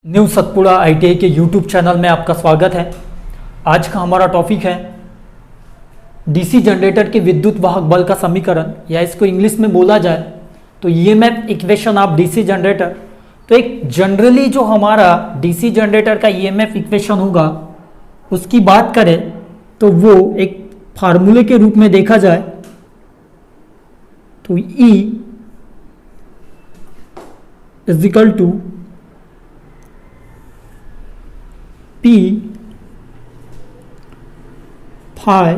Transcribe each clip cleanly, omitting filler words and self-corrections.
New Satpura ITI के YouTube channel में आपका स्वागत है। आज का हमारा टॉपिक है डीसी जनरेटर के विद्युत वाहक बल का समीकरण, या इसको इंग्लिश में बोला जाए तो EMF equation of DC generator. तो एक जनरली जो हमारा डीसी जनरेटर का ईएमएफ इक्वेशन होगा उसकी बात करें तो वो एक फार्मूले के रूप में देखा जाए तो E is equal to P phi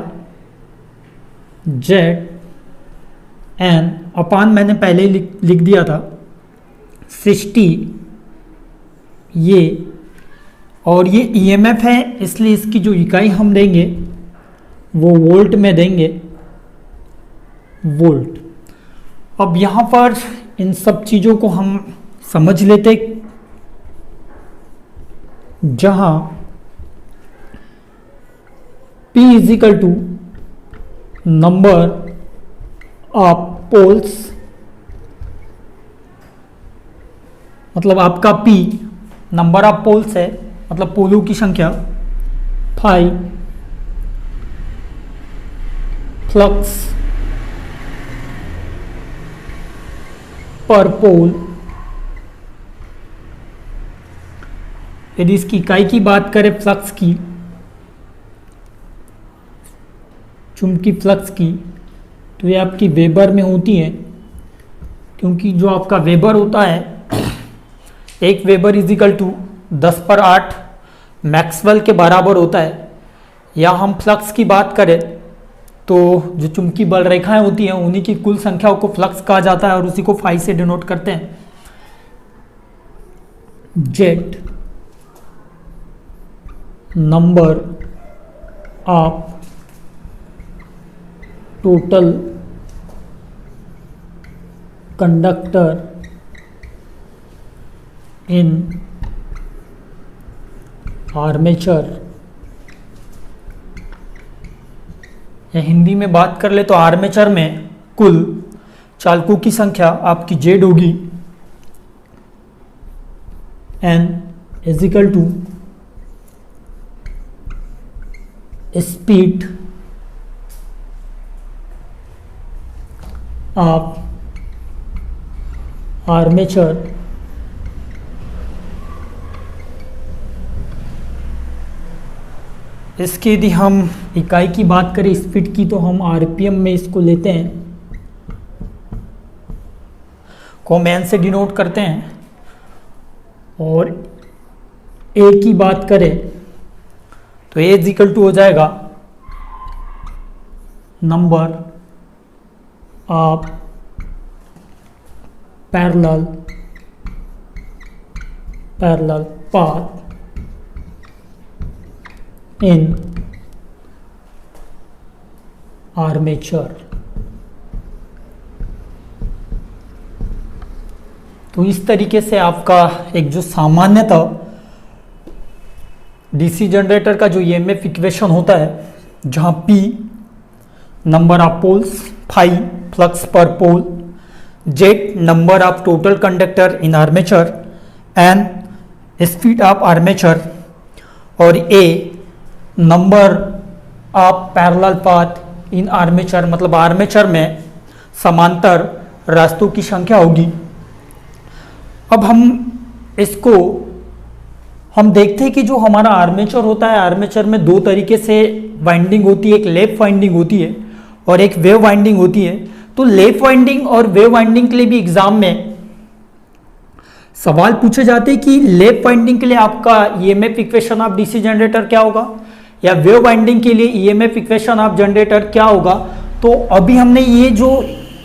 Z N upon, मैंने पहले ही लिख दिया था 60 ये, और ये ईएमएफ है इसलिए इसकी जो इकाई हम देंगे वो वोल्ट में देंगे, वोल्ट। अब यहाँ पर इन सब चीज़ों को हम समझ लेते, जहाँ P is equal to number of poles, मतलब आपका P नंबर ऑफ पोल्स है, मतलब पोलों की संख्या, फाई फ्लक्स पर पोल। यदि इसकी इकाई की बात करें फ्लक्स की, चुंबकीय फ्लक्स की, तो ये आपकी वेबर में होती है, क्योंकि जो आपका वेबर होता है, एक weber is equal to 10⁸ maxwell के बराबर होता है। या हम फ्लक्स की बात करें तो जो चुंबकीय बल रेखाएं होती हैं उन्हीं की कुल संख्या को फ्लक्स कहा जाता है और उसी को फाई से डिनोट करते हैं। Jet number of total conductor in armature, या हिंदी में बात कर ले तो आर्मेचर में कुल चालकों की संख्या आपकी जेड होगी, N is equal to speed of armature इसकी यदि हम इकाई की बात करें स्पीड की तो हम आरपीएम में इसको लेते हैं, को मैन से डिनोट करते हैं। और ए की बात करें तो ए इज इक्वल टू हो जाएगा number of parallel path in armature. तो इस तरीके से आपका एक जो सामान्यतः डीसी जनरेटर का जो ईएमएफ इक्वेशन होता है, जहां P number of poles, phi flux per pole, Z number of total conductor in armature, N speed of armature, और A number of parallel path in armature, मतलब आर्मेचर में समांतर रास्तों की संख्या होगी। अब हम देखते हैं कि जो हमारा आर्मेचर होता है, आर्मेचर में दो तरीके से वाइंडिंग होती है, एक लेफ्ट वाइंडिंग होती है और एक वेव वाइंडिंग होती है। तो लेफ्ट वाइंडिंग और वेव वाइंडिंग के लिए भी एग्जाम में सवाल पूछे जाते हैं कि लेफ्ट वाइंडिंग के लिए आपका EMF equation of DC generator क्या होगा, या वेव वाइंडिंग के लिए ईएमएफ इक्वेशन ऑफ जनरेटर क्या होगा। तो अभी हमने ये जो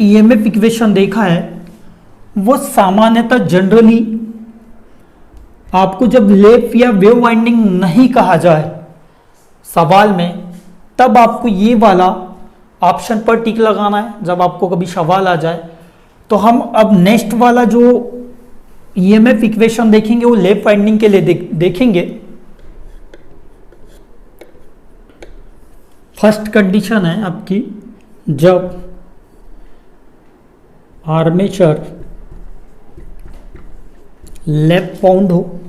ईएमएफ इक्वेशन देखा है वो सामान्यतः जनरली आपको जब लेफ्ट या वेव वाइंडिंग नहीं कहा जाए सवाल में, तब आपको ये वाला ऑप्शन पर टिक लगाना है जब आपको कभी सवाल आ जाए। तो हम अब नेक्स्ट वाला जो ईएमएफ इक्वेशन देखेंगे वो लेफ्ट वाइंडिंग के लिए देखेंगे। फर्स्ट कंडीशन है आपकी, जब आर्मेचर लेफ्ट बाउंड हो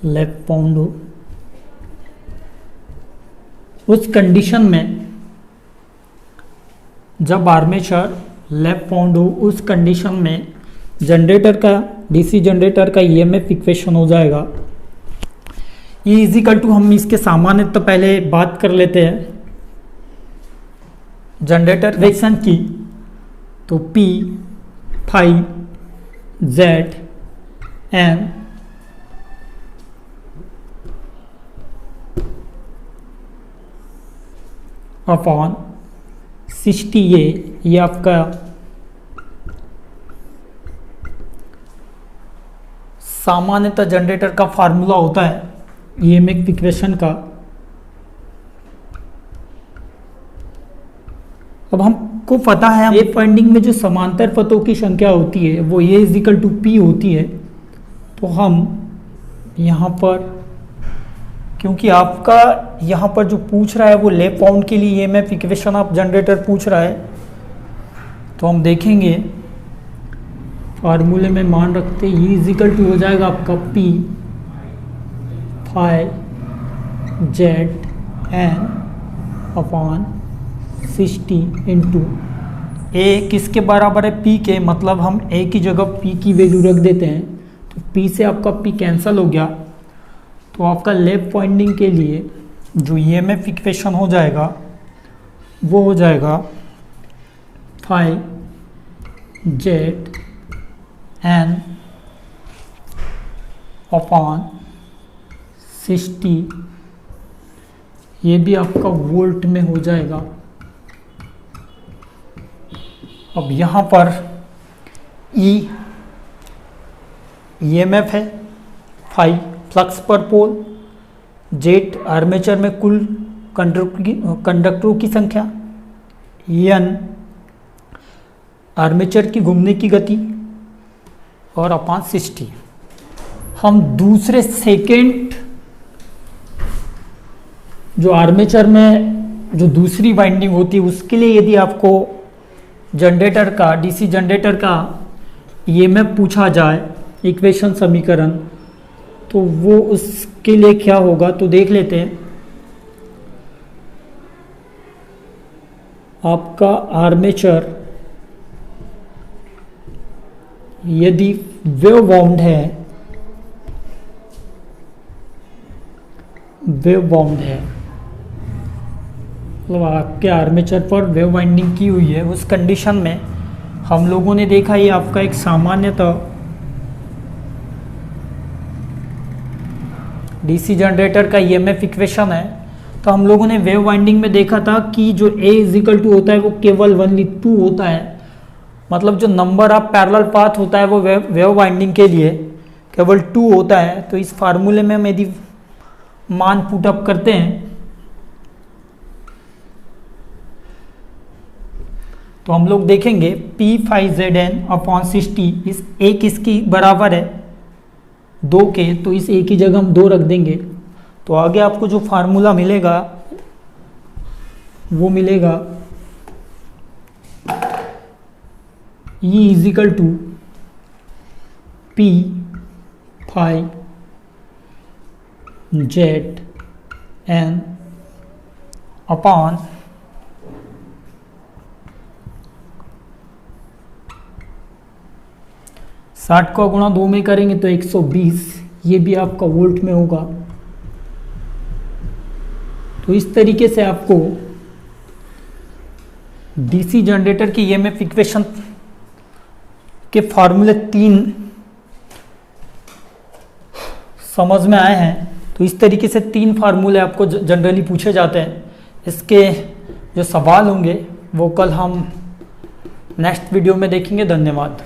लेफ्ट बाउंड हो, उस कंडीशन में जब आर्मेचर लेफ्ट बाउंड हो, उस कंडीशन में जनरेटर का, डीसी जनरेटर का ईएमएफ इक्वेशन हो जाएगा E इजिकल टू, हम इसके सामान्य तो पहले बात कर लेते हैं जनरेटर इक्वेशन की, तो P phi Z N upon 60A, ये आपका सामान्यतः जनरेटर का फार्मूला होता है ईएमएफ इक्वेशन का। अब हमको पता है ए फाइंडिंग में जो समांतर पथों की संख्या होती है वो ए इजिकल टू पी होती है, तो हम यहाँ पर, क्योंकि आपका यहाँ पर जो पूछ रहा है वो लेफ्ट बाउंड के लिए ईएमएफ इक्वेशन आप जनरेटर पूछ रहा है, तो हम देखेंगे फार्मूले में मान रखते E इजिकल टू हो जाएगा आपका P phi Z N upon 60 into A किसके बराबर है, P के, मतलब हम A की जगह P की वैल्यू रख देते हैं, तो P से आपका P कैंसिल हो गया, तो आपका लेफ्ट वाइंडिंग के लिए जो ईएमएफ इक्वेशन हो जाएगा वो हो जाएगा फाई जेड एन अपॉन 60, ये भी आपका वोल्ट में हो जाएगा। अब यहाँ पर E ईएमएफ है, phi flux per pole, jet armature में कुल कंडक्टरों की संख्या, N आर्मेचर की घूमने की गति और अपॉन 60। हम दूसरे सेकेंड जो आर्मेचर में जो दूसरी वाइंडिंग होती है उसके लिए यदि आपको जनरेटर का, डीसी जनरेटर का ईएमएफ पूछा जाए इक्वेशन समीकरण, तो वो उसके लिए क्या होगा, तो देख लेते हैं। आपका आर्मेचर यदि वेव बाउंड है, वेव बाउंड है, मतलब आपके आर्मेचर पर वेव वाइंडिंग की हुई है, उस कंडीशन में हम लोगों ने देखा ये आपका एक सामान्यतः डीसी जनरेटर का ईएमएफ इक्वेशन है। तो हम लोगों ने वेव वाइंडिंग में देखा था कि जो ए इजिकल टू होता है वो केवल 1/2 होता है, मतलब जो नंबर ऑफ पैरेलल पाथ होता है वो वेव वाइंडिंग के लिए केवल 2 होता है। तो इस फार्मूले में हम यदि मान पुट अप करते हैं तो हम लोग देखेंगे P phi Z N upon 60, इस ए किसकी बराबर है 2 के, तो इस ए की जगह हम 2 रख देंगे, तो आगे आपको जो फार्मूला मिलेगा वो मिलेगा E is equal to P phi Z N upon 60 को गुणा 2 में करेंगे तो 120, ये भी आपका वोल्ट में होगा। तो इस तरीके से आपको डीसी जनरेटर की ईएमएफ इक्वेशन के फॉर्मूले 3 समझ में आए हैं। तो इस तरीके से 3 फार्मूले आपको जनरली पूछे जाते हैं। इसके जो सवाल होंगे वो कल हम नेक्स्ट वीडियो में देखेंगे। धन्यवाद।